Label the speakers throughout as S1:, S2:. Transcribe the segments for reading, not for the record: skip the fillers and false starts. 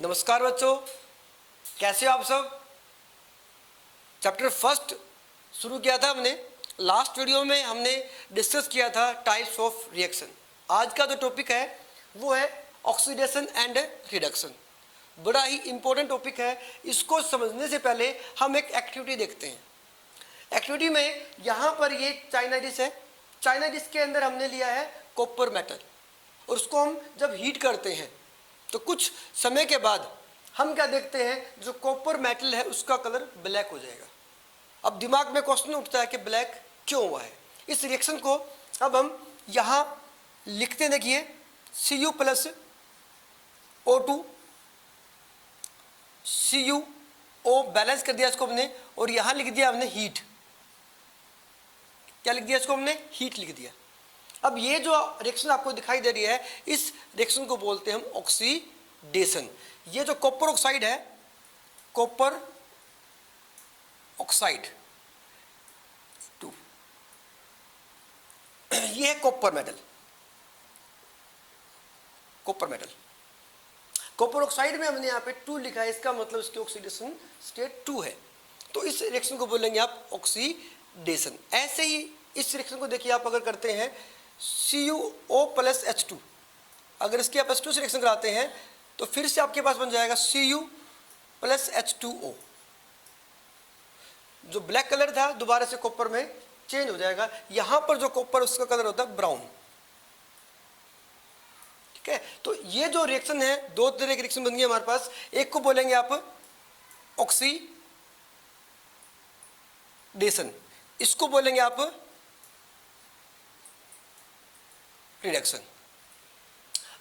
S1: नमस्कार बच्चों, कैसे हो आप सब। चैप्टर फर्स्ट शुरू किया था हमने। लास्ट वीडियो में हमने डिस्कस किया था टाइप्स ऑफ रिएक्शन। आज का जो टॉपिक है वो है ऑक्सीडेशन एंड रिडक्शन। बड़ा ही इंपॉर्टेंट टॉपिक है। इसको समझने से पहले हम एक एक्टिविटी देखते हैं। एक्टिविटी में यहाँ पर ये चाइना डिश है। चाइना डिश के अंदर हमने लिया है कॉपर मेटल और उसको हम जब हीट करते हैं तो कुछ समय के बाद हम क्या देखते हैं, जो कॉपर मेटल है उसका कलर ब्लैक हो जाएगा। अब दिमाग में क्वेश्चन उठता है कि ब्लैक क्यों हुआ है। इस रिएक्शन को अब हम यहाँ लिखते हैं। देखिए Cu plus O2, CuO balance कर दिया इसको हमने और यहाँ लिख दिया हमने हीट। क्या लिख दिया इसको हमने? हीट लिख दिया। अब ये जो रिएक्शन आपको दिखाई दे रही है, इस रिएक्शन को बोलते हैं हम ऑक्सीडेशन। ये जो कॉपर ऑक्साइड है, कॉपर ऑक्साइड 2, ये है copper metal. Copper metal, copper oxide में हमने यहाँ पे 2 लिखा है, इसका मतलब इसकी ऑक्सीडेशन स्टेट 2 है। तो इस रिएक्शन को बोलेंगे आप ऑक्सीडेशन। ऐसे ही इस रिएक्शन को देखिए, आप अगर करते हैं CuO प्लस H2, अगर इसकी आप H2 से रिएक्शन कराते हैं तो फिर से आपके पास बन जाएगा Cu प्लस H2O। जो ब्लैक कलर था दोबारा से कॉपर में चेंज हो जाएगा। यहां पर जो कॉपर उसका कलर होता है ब्राउन। ठीक है, तो ये जो रिएक्शन है, 2 तरह की रिएक्शन बन गई हमारे पास। एक को बोलेंगे आप ऑक्सीडेशन, इसको बोलेंगे आप रिडक्शन।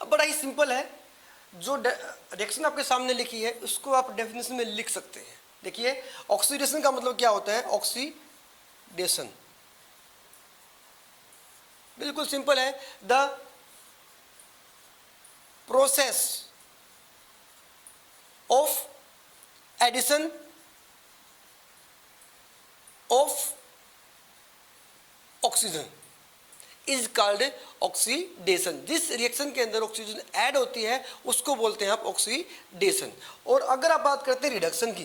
S1: अब बड़ा ही सिंपल है। जो रिएक्शन आपके सामने लिखी है उसको आप डेफिनेशन में लिख सकते हैं। देखिए ऑक्सीडेशन का मतलब क्या होता है। ऑक्सीडेशन बिल्कुल सिंपल है। The process of addition of oxygen is called oxidation. जिस रिएक्शन के अंदर ऑक्सीजन ऐड होती है उसको बोलते हैं आप ऑक्सीडेशन। और अगर आप बात करते हैं रिडक्शन की,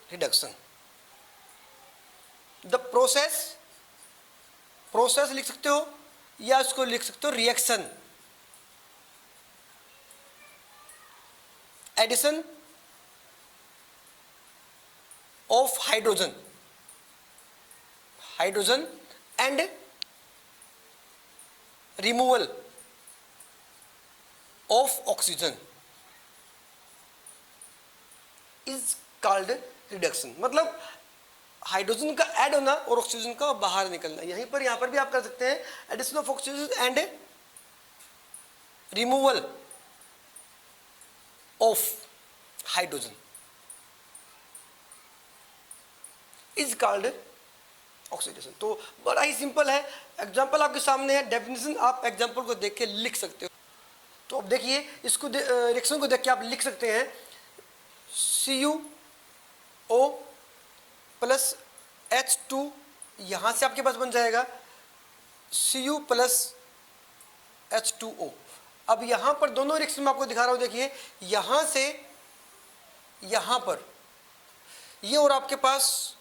S1: रिडक्शन द प्रोसेस लिख सकते हो या इसको लिख सकते हो reaction addition of hydrogen and removal of oxygen is called reduction. मतलब हाइड्रोजन का ऐड होना और ऑक्सीजन का बाहर निकलना। यहीं पर यहां पर भी आप कर सकते हैं addition of oxygen and removal of hydrogen is called oxidation. तो बड़ा ही सिंपल है। एग्जांपल आपके सामने है, डेफिनेशन आप एग्जांपल को देख के लिख सकते हो। तो अब देखिए इसको रिएक्शन को देख के आप लिख सकते हैं CuO प्लस H2, यहां से आपके पास बन जाएगा Cu प्लस H2O। अब यहां पर दोनों रिएक्शन में आपको दिखा रहा हूं। देखिए यहां से यहां पर ये और आपके पास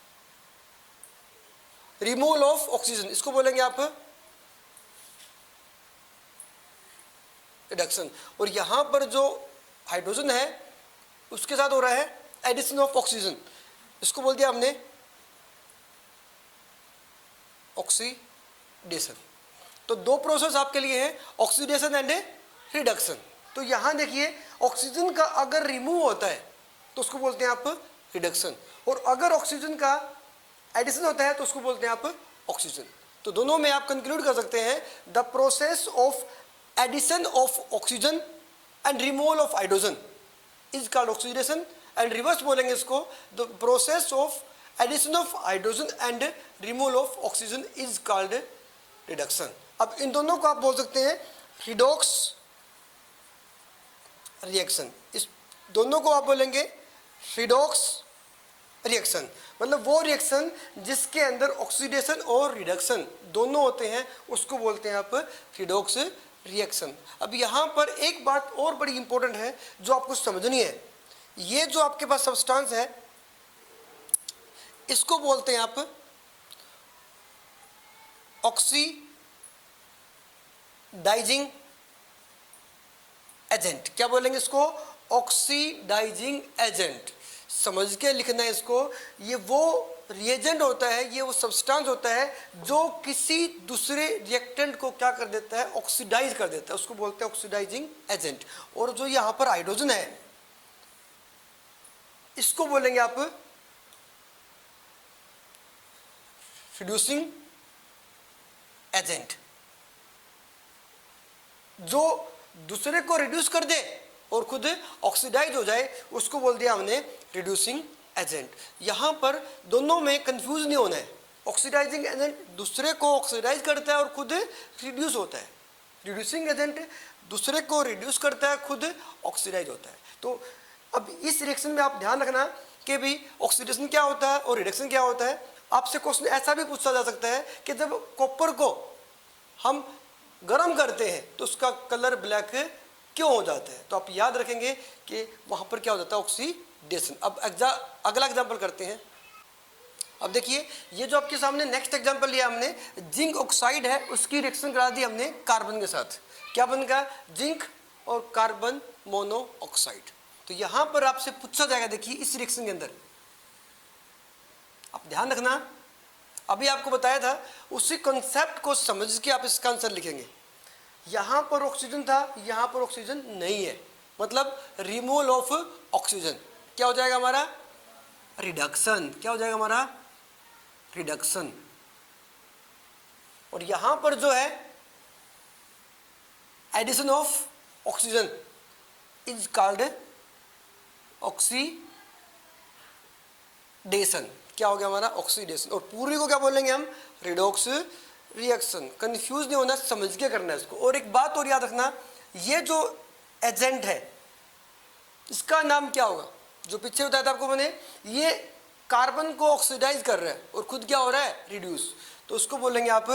S1: रिमूवल ऑफ ऑक्सीजन, इसको बोलेंगे आप रिडक्शन। और यहां पर जो हाइड्रोजन है उसके साथ हो रहा है एडिशन ऑफ ऑक्सीजन, इसको बोल दिया हमने ऑक्सीडेशन। तो 2 प्रोसेस आपके लिए है, ऑक्सीडेशन एंड रिडक्शन। तो यहां देखिए ऑक्सीजन का अगर रिमूव होता है तो उसको बोलते हैं आप रिडक्शन, और अगर ऑक्सीजन का एडिशन होता है तो उसको बोलते हैं आप ऑक्सीजन। तो दोनों में आप कंक्लूड कर सकते हैं the process of addition of oxygen and removal of hydrogen is called oxidation. And reverse बोलेंगे इसको, the process of addition of hydrogen and removal of oxygen is called reduction. अब इन दोनों को आप बोल सकते हैं रिडॉक्स रिएक्शन। इस दोनों को आप बोलेंगे रिडॉक्स रिएक्शन। मतलब वो रिएक्शन जिसके अंदर ऑक्सीडेशन और रिडक्शन दोनों होते हैं उसको बोलते हैं आप रिडॉक्स रिएक्शन। अब यहाँ पर एक बात और बड़ी इंपॉर्टेंट है जो आपको समझनी है। ये जो आपके पास सब्सटेंस है इसको बोलते हैं आप ऑक्सीडाइजिंग एजेंट। क्या बोलेंगे इसको? Oxidising agent. समझ के लिखना है इसको। ये वो रिएजेंट होता है, ये वो सब्सटेंस होता है जो किसी दूसरे रिएक्टेंट को क्या कर देता है? ऑक्सीडाइज कर देता है, उसको बोलते हैं ऑक्सीडाइजिंग एजेंट। और जो यहाँ पर हाइड्रोजन है इसको बोलेंगे आप रिड्यूसिंग एजेंट। जो दूसरे को रिड्यूस कर दे और खुद ऑक्सीडाइज हो जाए उसको बोल दिया हमने रिड्यूसिंग एजेंट। यहां पर दोनों में कंफ्यूज नहीं होना है। ऑक्सीडाइजिंग एजेंट दूसरे को ऑक्सीडाइज करता है और खुद रिड्यूस होता है। रिड्यूसिंग एजेंट दूसरे को रिड्यूस करता है, खुद ऑक्सीडाइज होता है। तो अब इस रिएक्शन में आप ध्यान रखना कि भी ऑक्सीडेशन क्या होता है और रिडक्शन क्या होता है। आपसे क्वेश्चन ऐसा भी पूछा जा सकता है कि जब कॉपर को हम गर्म करते हैं तो उसका कलर ब्लैक क्यों हो जाता है? तो आप याद रखेंगे कि वहां पर क्या हो जाता है? ऑक्सीडेशन। अब अगला एग्जांपल करते हैं। अब देखिए ये जो आपके सामने नेक्स्ट एग्जांपल लिया हमने, जिंक ऑक्साइड है, उसकी रिएक्शन करा दी हमने कार्बन के साथ। क्या बन गया? जिंक और कार्बन मोनोऑक्साइड। तो यहां पर आपसे पूछा जाएगा, देखिए इस रिएक्शन के अंदर आप ध्यान रखना, अभी आपको बताया था उसी कॉन्सेप्ट को समझ के आप इसका आंसर लिखेंगे। यहां पर ऑक्सीजन था, यहां पर ऑक्सीजन नहीं है, मतलब रिमूवल ऑफ ऑक्सीजन। क्या हो जाएगा हमारा? रिडक्शन। क्या हो जाएगा हमारा? रिडक्शन। और यहां पर जो है addition of oxygen is called oxidation. क्या हो गया हमारा? ऑक्सीडेशन। और पूरी को क्या बोलेंगे हम? Redox reaction. कंफ्यूज नहीं होना, समझ के करना है इसको। और एक बात और याद रखना, ये जो एजेंट है इसका नाम क्या होगा? जो पीछे बताया था आपको मैंने, ये कार्बन को ऑक्सीडाइज कर रहा है और खुद क्या हो रहा है? रिड्यूस। तो उसको बोलेंगे आप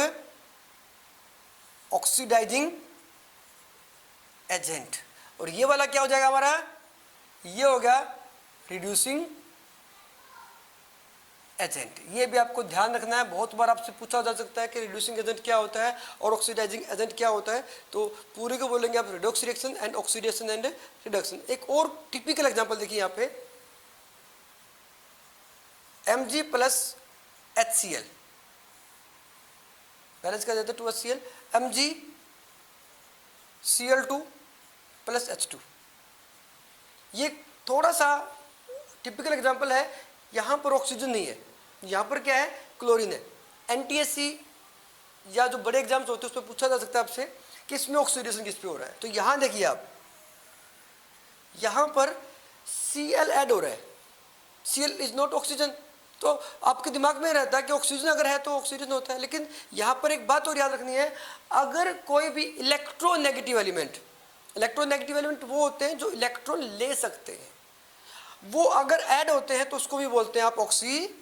S1: ऑक्सीडाइजिंग एजेंट। और ये वाला क्या हो जाएगा हमारा? ये होगा रिड्यूसिंग एजेंट। ये भी आपको ध्यान रखना है, बहुत बार आपसे पूछा जा सकता है कि रिड्यूसिंग एजेंट क्या होता है और ऑक्सीडाइजिंग एजेंट क्या होता है। तो पूरे को बोलेंगे आप redox reaction and oxidation and reduction. एक और टिपिकल एग्जांपल देखिए यहाँ पे, Mg प्लस HCl, बैलेंस कर देते 2HCl, Mg Cl2 plus H2। ये थोड़ा सा टिपिकल एग्जांपल है। यहाँ पर ऑक्सीजन नहीं है, यहाँ पर क्या है? क्लोरीन है। NTSC या जो बड़े एग्जाम्स होते हैं उसमें पूछा जा सकता है आपसे कि इसमें ऑक्सीडेशन किस पे हो रहा है। तो यहाँ देखिए आप, यहाँ पर Cl ऐड हो रहा है। Cl is not oxygen. तो आपके दिमाग में रहता है कि ऑक्सीजन अगर है तो ऑक्सीजन होता है, लेकिन यहाँ पर एक बात और याद रखनी है, अगर कोई भी इलेक्ट्रोनेगेटिव एलिमेंट वो होते हैं जो इलेक्ट्रॉन ले सकते हैं, वो अगर ऐड होते हैं तो उसको भी बोलते हैं आप ऑक्सीडेशन।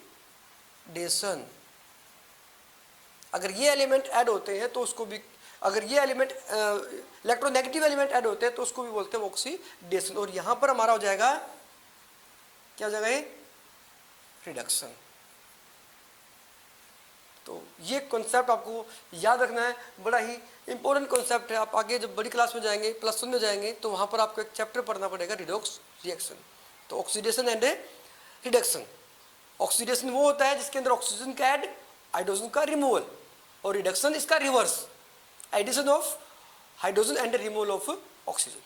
S1: अगर ये एलिमेंट ऐड होते हैं तो उसको भी, अगर ये एलिमेंट इलेक्ट्रोनेगेटिव एलिमेंट ऐड होते हैं तो उसको भी बोलते हैं ऑक्सीडेशन। और यहां पर हमारा हो जाएगा, क्या हो जाएगा? ये रिडक्शन। तो ये कॉन्सेप्ट आपको याद रखना है, बड़ा ही इंपॉर्टेंट कॉन्सेप्ट है। आप आगे जब बड़ी क्लास में जाएंगे, +1 में जाएंगे, तो वहां पर आपको एक चैप्टर पढ़ना पड़ेगा, रिडॉक्स रिएक्शन। तो ऑक्सीडेशन एंड रिडक्शन। ऑक्सीडेशन वो होता है जिसके अंदर ऑक्सीजन का ऐड, हाइड्रोजन का रिमूवल, और रिडक्शन इसका reverse, addition of hydrogen and removal of oxygen.